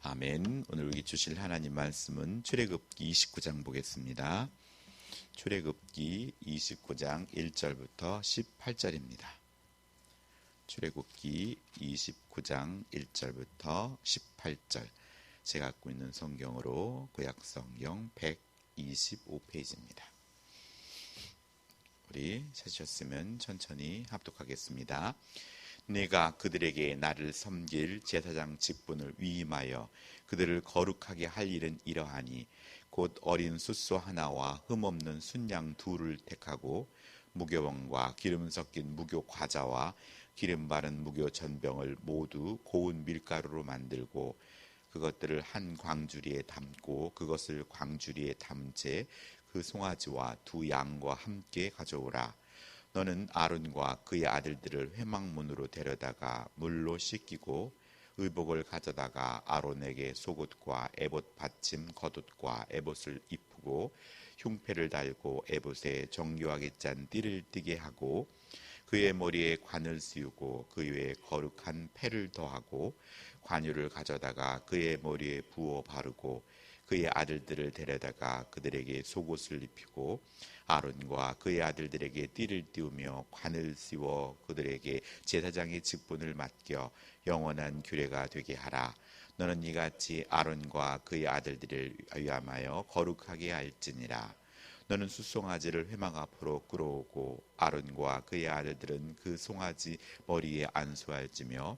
아멘. 오늘 우리 주실 하나님 말씀은 출애굽기 29장 보겠습니다. 출애굽기 29장 1절부터 18절입니다. 출애굽기 29장 1절부터 18절. 제가 갖고 있는 성경으로 구약성경 125페이지입니다. 우리 찾으셨으면 천천히 합독하겠습니다. 내가 그들에게 나를 섬길 제사장 직분을 위임하여 그들을 거룩하게 할 일은 이러하니 곧 어린 숫소 하나와 흠없는 순양 둘을 택하고 무교병과 기름 섞인 무교 과자와 기름 바른 무교 전병을 모두 고운 밀가루로 만들고 그것들을 한 광주리에 담고 그것을 광주리에 담재 그 송아지와 두 양과 함께 가져오라. 너는 아론과 그의 아들들을 회막문으로 데려다가 물로 씻기고 의복을 가져다가 아론에게 속옷과 에봇 받침 겉옷과 에봇을 입히고 흉패를 달고 에봇에 정교하게 짠 띠를 띠게 하고 그의 머리에 관을 씌우고 그 위에 거룩한 패를 더하고 관유를 가져다가 그의 머리에 부어 바르고 그의 아들들을 데려다가 그들에게 속옷을 입히고 아론과 그의 아들들에게 띠를 띄우며 관을 씌워 그들에게 제사장의 직분을 맡겨 영원한 규례가 되게 하라. 너는 이같이 아론과 그의 아들들을 위함하여 거룩하게 할지니라. 너는 숫송아지를 회막 앞으로 끌어오고 아론과 그의 아들들은 그 송아지 머리에 안수할지며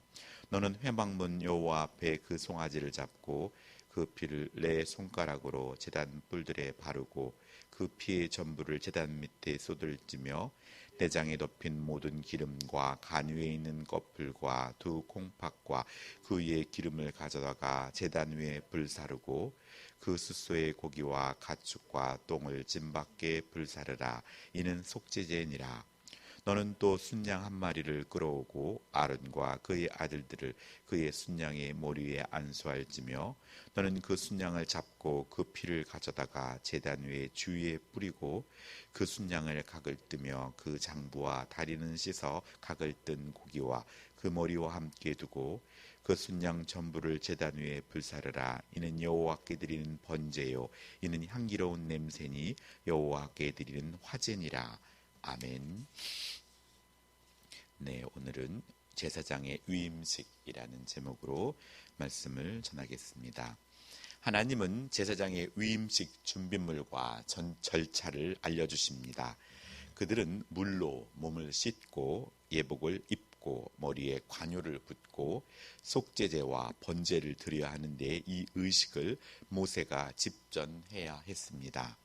너는 회막문 여호와 앞에 그 송아지를 잡고 그 피를 내 손가락으로 제단 뿔들에 바르고 그 피의 전부를 제단 밑에 쏟을지며 내장에 덮인 모든 기름과 간 위에 있는 꺼풀과 두 콩팥과 그 위에 기름을 가져다가 제단 위에 불사르고 그 숫소의 고기와 가축과 똥을 진 밖에 불사르라. 이는 속죄제니라. 너는 또 순양 한 마리를 끌어오고 아론과 그의 아들들을 그의 순양의 머리 위에 안수할지며 너는 그 순양을 잡고 그 피를 가져다가 제단 위에 주위에 뿌리고 그 순양을 각을 뜨며 그 장부와 다리는 씻어 각을 뜬 고기와 그 머리와 함께 두고 그 순양 전부를 제단 위에 불사르라. 이는 여호와께 드리는 번제요 이는 향기로운 냄새니 여호와께 드리는 화제니라. 아멘. 네, 오늘은 제사장의 위임식이라는 제목으로 말씀을 전하겠습니다. 하나님은 제사장의 위임식 준비물과 절차를 알려주십니다. 그들은 물로 몸을 씻고 예복을 입고 머리에 관유를 붓고 속죄제와 번제를 드려야 하는데 이 의식을 모세가 집전해야 했습니다.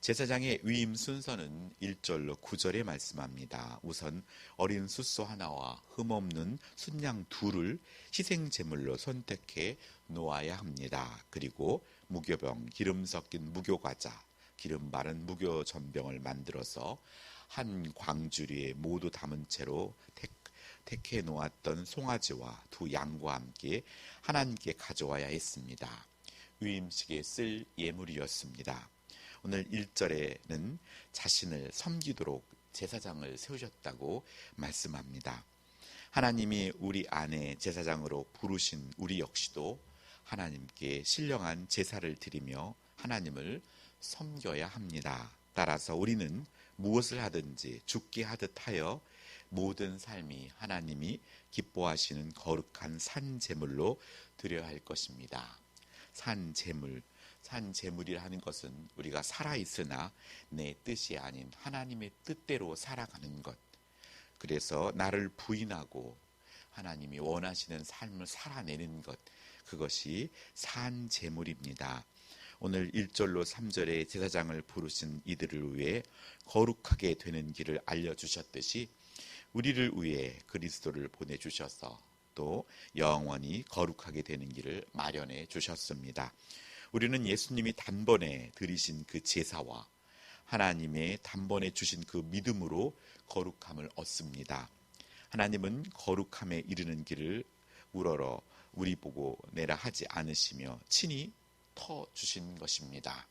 제사장의 위임 순서는 1절로 9절에 말씀합니다. 우선 어린 숫소 하나와 흠없는 순양 둘을 희생제물로 선택해 놓아야 합니다. 그리고 무교병, 기름 섞인 무교과자, 기름 바른 무교전병을 만들어서 한 광주리에 모두 담은 채로 택해 놓았던 송아지와 두 양과 함께 하나님께 가져와야 했습니다. 위임식에 쓸 예물이었습니다. 오늘 1절에는 자신을 섬기도록 제사장을 세우셨다고 말씀합니다. 하나님이 우리 안에 제사장으로 부르신 우리 역시도 하나님께 신령한 제사를 드리며 하나님을 섬겨야 합니다. 따라서 우리는 무엇을 하든지 죽게 하듯 하여 모든 삶이 하나님이 기뻐하시는 거룩한 산제물로 드려야 할 것입니다. 산제물이라 하는 것은 우리가 살아있으나 내 뜻이 아닌 하나님의 뜻대로 살아가는 것. 그래서 나를 부인하고 하나님이 원하시는 삶을 살아내는 것. 그것이 산제물입니다. 오늘 1절로 3절에 제사장을 부르신 이들을 위해 거룩하게 되는 길을 알려주셨듯이 우리를 위해 그리스도를 보내주셔서 또 영원히 거룩하게 되는 길을 마련해 주셨습니다. 우리는 예수님이 단번에 드리신 그 제사와 하나님의 단번에 주신 그 믿음으로 거룩함을 얻습니다. 하나님은 거룩함에 이르는 길을 우러러 우리 보고 내라 하지 않으시며 친히 터주신 것입니다.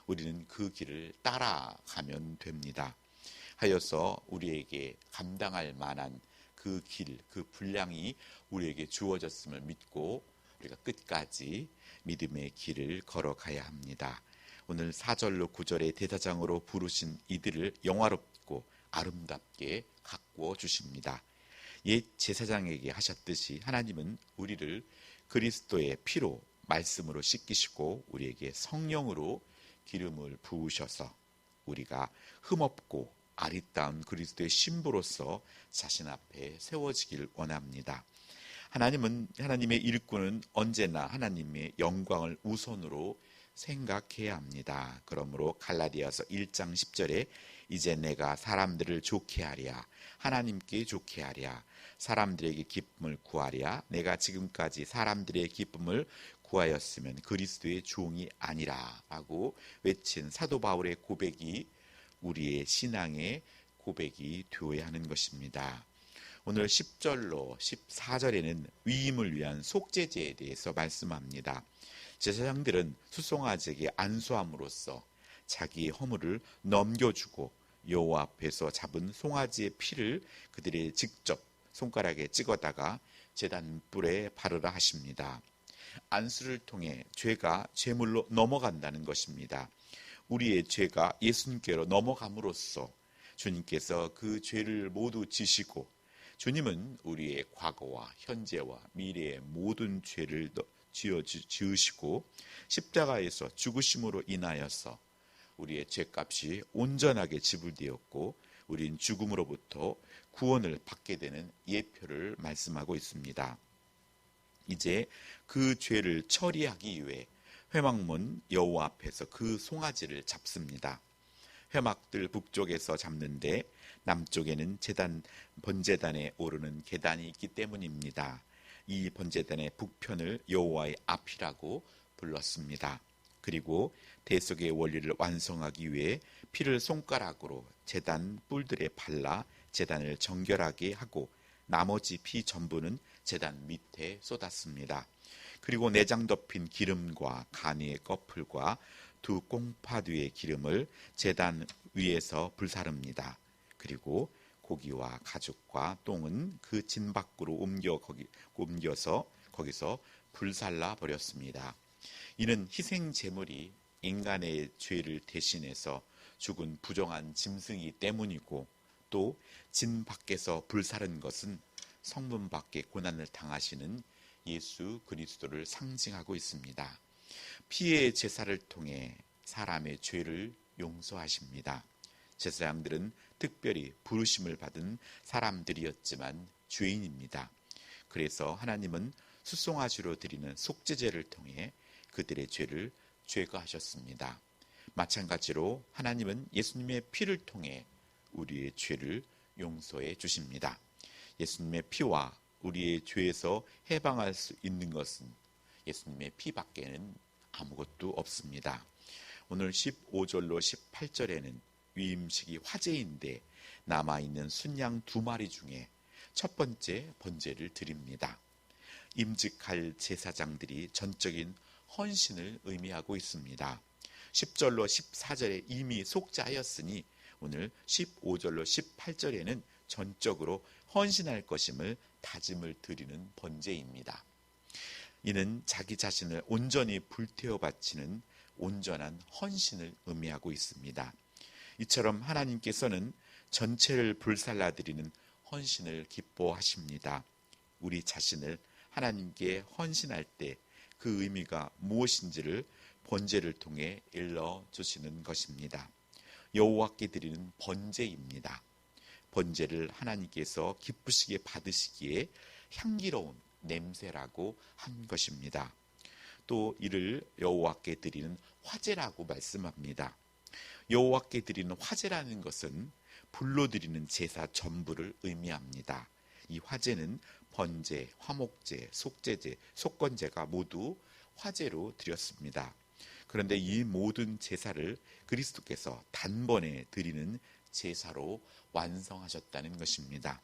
우리는 그 길을 따라가면 됩니다. 하여서 우리에게 감당할 만한 그 길, 그 분량이 우리에게 주어졌음을 믿고 우리가 끝까지 믿음의 길을 걸어가야 합니다. 오늘 4절로 9절의 대사장으로 부르신 이들을 영화롭고 아름답게 가꾸어 주십니다. 옛 제사장에게 하셨듯이 하나님은 우리를 그리스도의 피로 말씀으로 씻기시고 우리에게 성령으로 기름을 부으셔서 우리가 흠없고 아리따운 그리스도의 신부로서 자신 앞에 세워지길 원합니다. 하나님의 일꾼은 언제나 하나님의 영광을 우선으로 생각해야 합니다. 그러므로 갈라디아서 1장 10절에 이제 내가 사람들을 좋게 하랴, 하나님께 좋게 하랴, 사람들에게 기쁨을 구하랴, 내가 지금까지 사람들의 기쁨을 구하였으면 그리스도의 종이 아니라 라고 외친 사도 바울의 고백이 우리의 신앙의 고백이 되어야 하는 것입니다. 오늘 10절로 14절에는 위임을 위한 속죄제에 대해서 말씀합니다. 제사장들은 수송아지에게 안수함으로써 자기의 허물을 넘겨주고 여호와 앞에서 잡은 송아지의 피를 그들의 직접 손가락에 찍어다가 제단 뿔에 바르라 하십니다. 안수를 통해 죄가 죄물로 넘어간다는 것입니다. 우리의 죄가 예수님께로 넘어감으로써 주님께서 그 죄를 모두 지시고 주님은 우리의 과거와 현재와 미래의 모든 죄를 지으시고 십자가에서 죽으심으로 인하여서 우리의 죄값이 온전하게 지불되었고 우린 죽음으로부터 구원을 받게 되는 예표를 말씀하고 있습니다. 이제 그 죄를 처리하기 위해 회막문 여호와 앞에서 그 송아지를 잡습니다. 회막들 북쪽에서 잡는데 남쪽에는 번제단에 오르는 계단이 있기 때문입니다. 이 번제단의 북편을 여호와의 앞이라고 불렀습니다. 그리고 대속의 원리를 완성하기 위해 피를 손가락으로 제단 뿔들에 발라 제단을 정결하게 하고 나머지 피 전부는 제단 밑에 쏟았습니다. 그리고 내장 덮인 기름과 가니의 꺼풀과 두 꽁파두의 기름을 제단 위에서 불사릅니다. 그리고 고기와 가죽과 똥은 그 진 밖으로 옮겨서 거기서 불살라 버렸습니다. 이는 희생 제물이 인간의 죄를 대신해서 죽은 부정한 짐승이기 때문이고 또 진 밖에서 불사른 것은 성문 밖에 고난을 당하시는 예수 그리스도를 상징하고 있습니다. 피의 제사를 통해 사람의 죄를 용서하십니다. 제사장들은 특별히 부르심을 받은 사람들이었지만 죄인입니다. 그래서 하나님은 수송아지로 드리는 속죄제를 통해 그들의 죄를 제거하셨습니다. 마찬가지로 하나님은 예수님의 피를 통해 우리의 죄를 용서해 주십니다. 예수님의 피와 우리의 죄에서 해방할 수 있는 것은 예수님의 피밖에는 아무것도 없습니다. 오늘 15절로 18절에는 위임식이 화제인데 남아있는 순양 2마리 중에 첫 번째 번제를 드립니다. 임직할 제사장들이 전적인 헌신을 의미하고 있습니다. 10절로 14절에 이미 속죄하였으니 오늘 15절로 18절에는 전적으로 헌신할 것임을 다짐을 드리는 번제입니다. 이는 자기 자신을 온전히 불태워 바치는 온전한 헌신을 의미하고 있습니다. 이처럼 하나님께서는 전체를 불살라 드리는 헌신을 기뻐하십니다. 우리 자신을 하나님께 헌신할 때 그 의미가 무엇인지를 번제를 통해 일러 주시는 것입니다. 여호와께 드리는 번제입니다. 번제를 하나님께서 기쁘시게 받으시기에 향기로운 냄새라고 한 것입니다. 또 이를 여호와께 드리는 화제라고 말씀합니다. 여호와께 드리는 화제라는 것은 불로 드리는 제사 전부를 의미합니다. 이 화제는 번제, 화목제, 속죄제, 속건제가 모두 화제로 드렸습니다. 그런데 이 모든 제사를 그리스도께서 단번에 드리는 제사로 완성하셨다는 것입니다.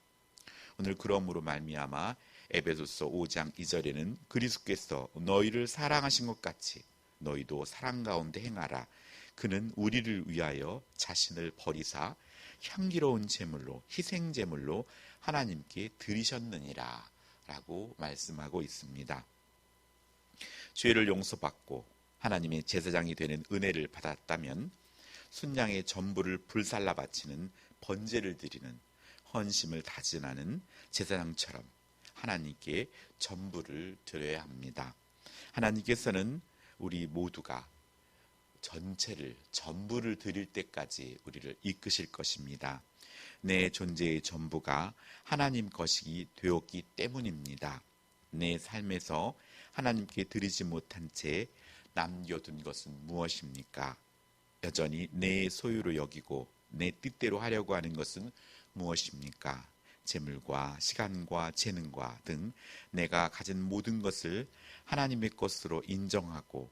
오늘 그러므로 말미암아 에베소서 5장 2절에는 그리스도께서 너희를 사랑하신 것 같이 너희도 사랑 가운데 행하라. 그는 우리를 위하여 자신을 버리사 향기로운 제물로 희생 제물로 하나님께 드리셨느니라 라고 말씀하고 있습니다. 죄를 용서받고 하나님의 제사장이 되는 은혜를 받았다면 순양의 전부를 불살라 바치는 번제를 드리는 헌심을 다진하는 제사장처럼 하나님께 전부를 드려야 합니다. 하나님께서는 우리 모두가 전부를 드릴 때까지 우리를 이끄실 것입니다. 내 존재의 전부가 하나님 것이 되었기 때문입니다. 내 삶에서 하나님께 드리지 못한 채 남겨둔 것은 무엇입니까? 여전히 내 소유로 여기고 내 뜻대로 하려고 하는 것은 무엇입니까? 재물과 시간과 재능과 등 내가 가진 모든 것을 하나님의 것으로 인정하고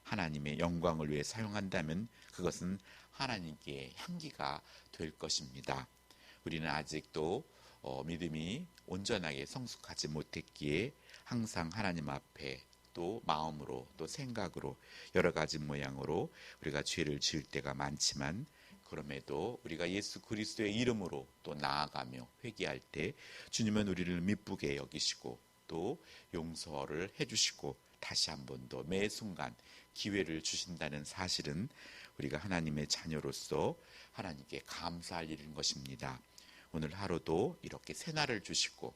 하나님의 영광을 위해 사용한다면 그것은 하나님께 향기가 될 것입니다. 우리는 아직도 믿음이 온전하게 성숙하지 못했기에 항상 하나님 앞에 또 마음으로 또 생각으로 여러 가지 모양으로 우리가 죄를 지을 때가 많지만, 그럼에도 우리가 예수 그리스도의 이름으로 또 나아가며 회개할 때 주님은 우리를 미쁘게 여기시고 또 용서를 해주시고 다시 한 번 더 매 순간 기회를 주신다는 사실은 우리가 하나님의 자녀로서 하나님께 감사할 일인 것입니다. 오늘 하루도 이렇게 새날을 주시고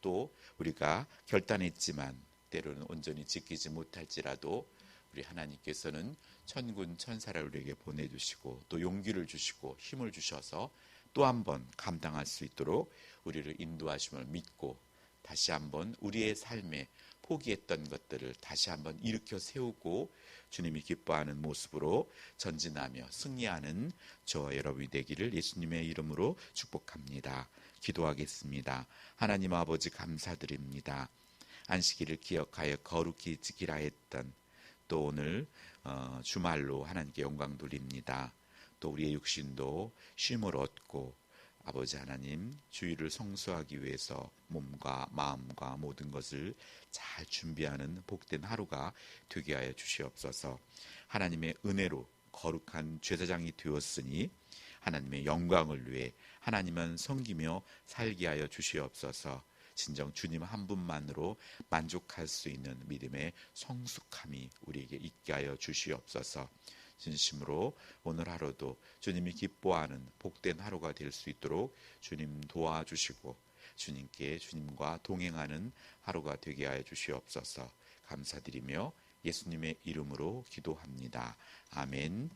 또 우리가 결단했지만 때로는 온전히 지키지 못할지라도 우리 하나님께서는 천군 천사를 우리에게 보내주시고 또 용기를 주시고 힘을 주셔서 또 한 번 감당할 수 있도록 우리를 인도하심을 믿고 다시 한번 우리의 삶에 포기했던 것들을 다시 한번 일으켜 세우고 주님이 기뻐하는 모습으로 전진하며 승리하는 저와 여러분이 되기를 예수님의 이름으로 축복합니다. 기도하겠습니다. 하나님 아버지 감사드립니다. 안식일을 기억하여 거룩히 지키라 했던 또 오늘 주말로 하나님께 영광 돌립니다. 또 우리의 육신도 쉼을 얻고 아버지 하나님 주일을 성수하기 위해서 몸과 마음과 모든 것을 잘 준비하는 복된 하루가 되게 하여 주시옵소서. 하나님의 은혜로 거룩한 제사장이 되었으니 하나님의 영광을 위해 하나님은 섬기며 살게 하여 주시옵소서. 진정 주님 한 분만으로 만족할 수 있는 믿음의 성숙함이 우리에게 있게 하여 주시옵소서. 진심으로 오늘 하루도 주님이 기뻐하는 복된 하루가 될 수 있도록 주님 도와주시고 주님과 동행하는 하루가 되게 하여 주시옵소서. 감사드리며 예수님의 이름으로 기도합니다. 아멘.